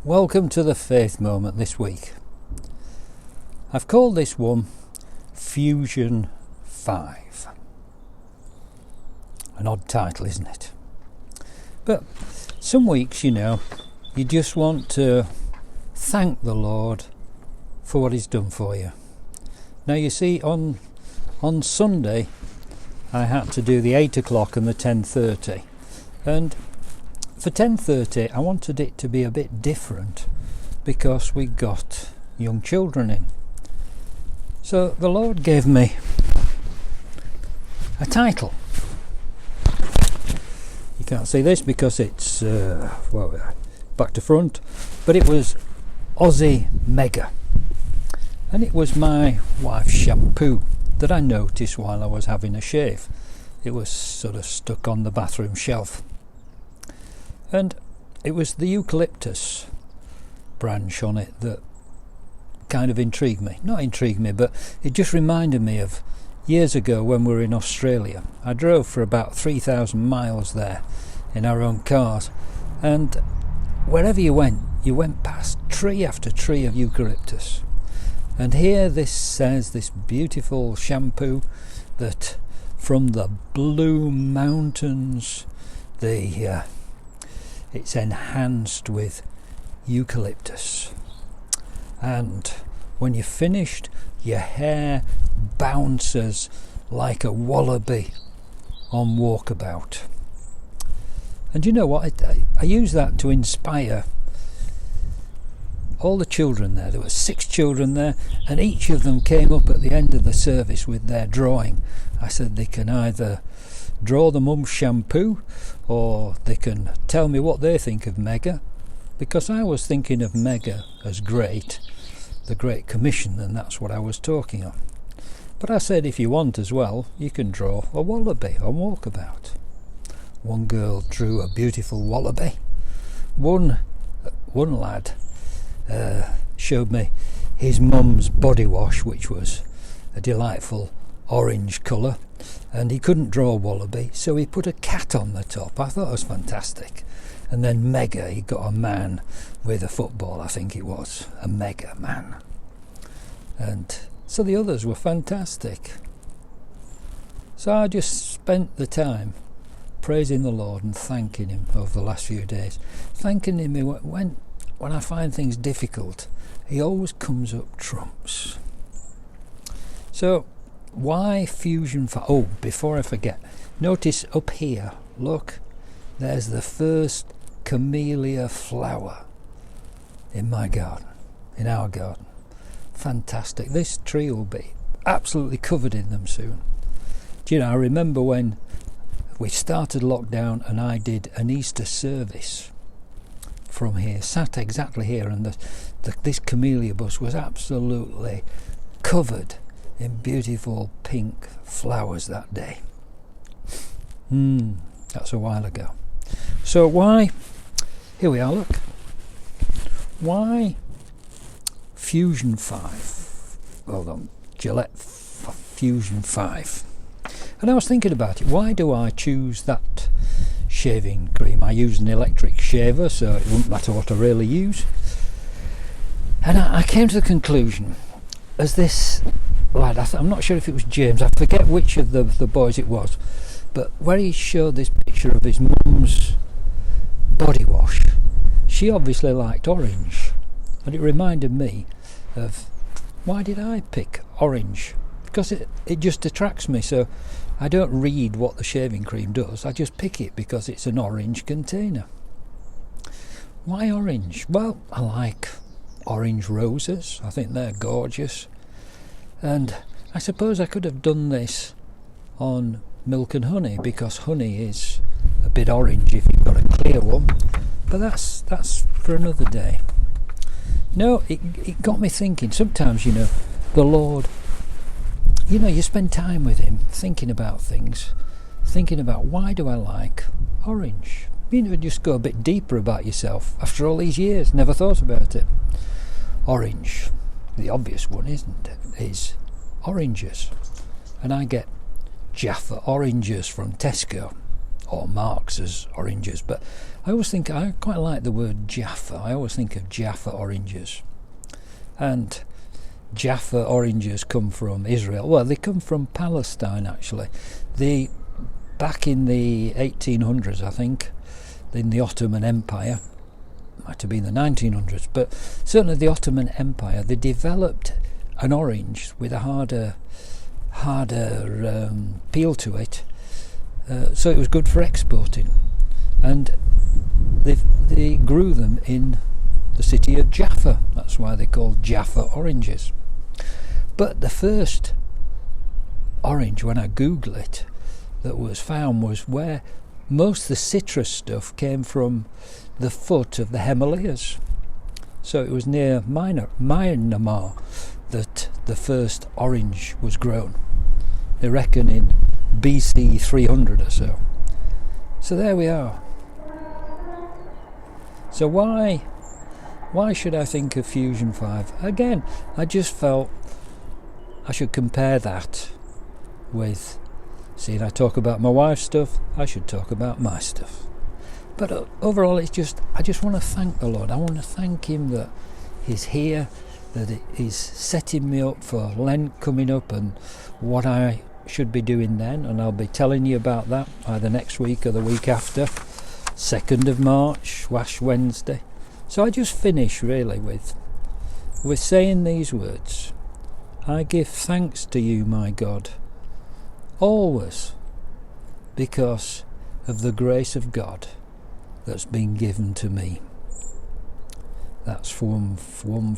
Welcome to the Faith Moment this week. I've called this one Fusion 5. An odd title, isn't it? But some weeks, you just want to thank the Lord for what He's done for you. Now you see, on Sunday I had to do the 8 o'clock and the 10:30, and for 10:30 I wanted it to be a bit different because we got young children in. So the Lord gave me a title. You can't see this because it's back to front, but it was Aussie Mega, and it was my wife's shampoo that I noticed while I was having a shave. It was sort of stuck on the bathroom shelf, and it was the eucalyptus branch on it that kind of intrigued me. Not intrigued me, but it just reminded me of years ago when we were in Australia. I drove for about 3,000 miles there in our own cars, and wherever you went past tree after tree of eucalyptus. And here this says, this beautiful shampoo that from the Blue Mountains, it's enhanced with eucalyptus, and when you're finished, your hair bounces like a wallaby on walkabout. And you know what, I use that to inspire all the children there. There were 6 children there, and each of them came up at the end of the service with their drawing. I said they can either draw the mum's shampoo or they can tell me what they think of Mega, because I was thinking of Mega as great, the Great Commission, and that's what I was talking of. But I said if you want as well, you can draw a wallaby on walkabout. One girl drew a beautiful wallaby. One lad showed me his mum's body wash, which was a delightful orange colour, and he couldn't draw a wallaby, so he put a cat on the top. I thought it was fantastic. And then Mega, he got a man with a football, I think it was, a Mega man. And so the others were fantastic. So I just spent the time praising the Lord and thanking Him over the last few days. Thanking Him when I find things difficult, He always comes up trumps. So why Fusion 5? Oh, before I forget, notice up here, look, there's the first camellia flower in my garden, in our garden. Fantastic. This tree will be absolutely covered in them soon. Do you know, I remember when we started lockdown and I did an Easter service from here, sat exactly here, and this camellia bush was absolutely covered in beautiful pink flowers that day. That's a while ago. So why, here we are, look, why Fusion 5? Hold on, Gillette Fusion 5. And I was thinking about it, why do I choose that shaving cream? I use an electric shaver, so it wouldn't matter what I really use. And I came to the conclusion, as this lad, I'm not sure if it was James, I forget which of the boys it was, but where he showed this picture of his mum's body wash, she obviously liked orange, and it reminded me of, why did I pick orange? Because it just attracts me. So I don't read what the shaving cream does, I just pick it because it's an orange container. Why orange? Well, I like orange roses, I think they're gorgeous. And I suppose I could have done this on milk and honey, because honey is a bit orange if you've got a clear one, but that's for another day. No, it got me thinking. Sometimes, the Lord, you spend time with Him thinking about things, thinking about, why do I like orange? Just go a bit deeper about yourself. After all these years, never thought about it. Orange, the obvious one, isn't it, is oranges. And I get Jaffa oranges from Tesco or Marx's oranges, but I quite like the word Jaffa. I always think of Jaffa oranges. And Jaffa oranges come from Israel. Well, they come from Palestine, actually. Back in the 1800s, I think, in the Ottoman Empire, might have been the 1900s, but certainly the Ottoman Empire, they developed an orange with a harder peel to it, so it was good for exporting. And they grew them in the city of Jaffa. That's why they're called Jaffa oranges. But the first orange, when I Google it, that was found was where most of the citrus stuff came from the foot of the Himalayas. So it was near Myanmar that the first orange was grown. They reckon in BC 300 or so. So there we are. So why should I think of Fusion 5? Again, I just felt I should compare that with, seeing I talk about my wife's stuff, I should talk about my stuff. But overall, I just want to thank the Lord. I want to thank Him that He's here, that He's setting me up for Lent coming up and what I should be doing then. And I'll be telling you about that either next week or the week after, 2nd of March, Ash Wednesday. So I just finish really with saying these words. I give thanks to you, my God, always, because of the grace of God that's been given to me. That's from 1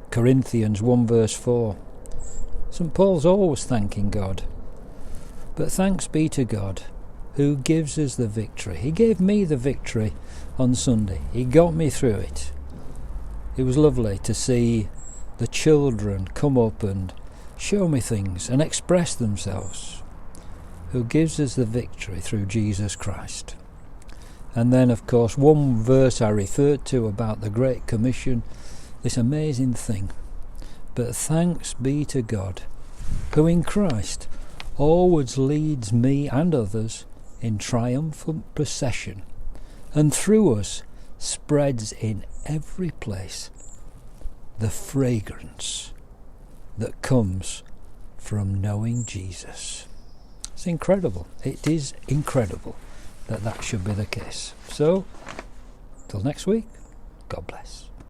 Corinthians 1 verse 4. St. Paul's always thanking God. But thanks be to God who gives us the victory. He gave me the victory on Sunday. He got me through it. It was lovely to see the children come up and show me things and express themselves. Who gives us the victory through Jesus Christ. And then, of course, one verse I referred to about the Great Commission, this amazing thing. But thanks be to God, who in Christ always leads me and others in triumphant procession, and through us spreads in every place the fragrance that comes from knowing Jesus. It's incredible. It is incredible that should be the case. So, till next week, God bless.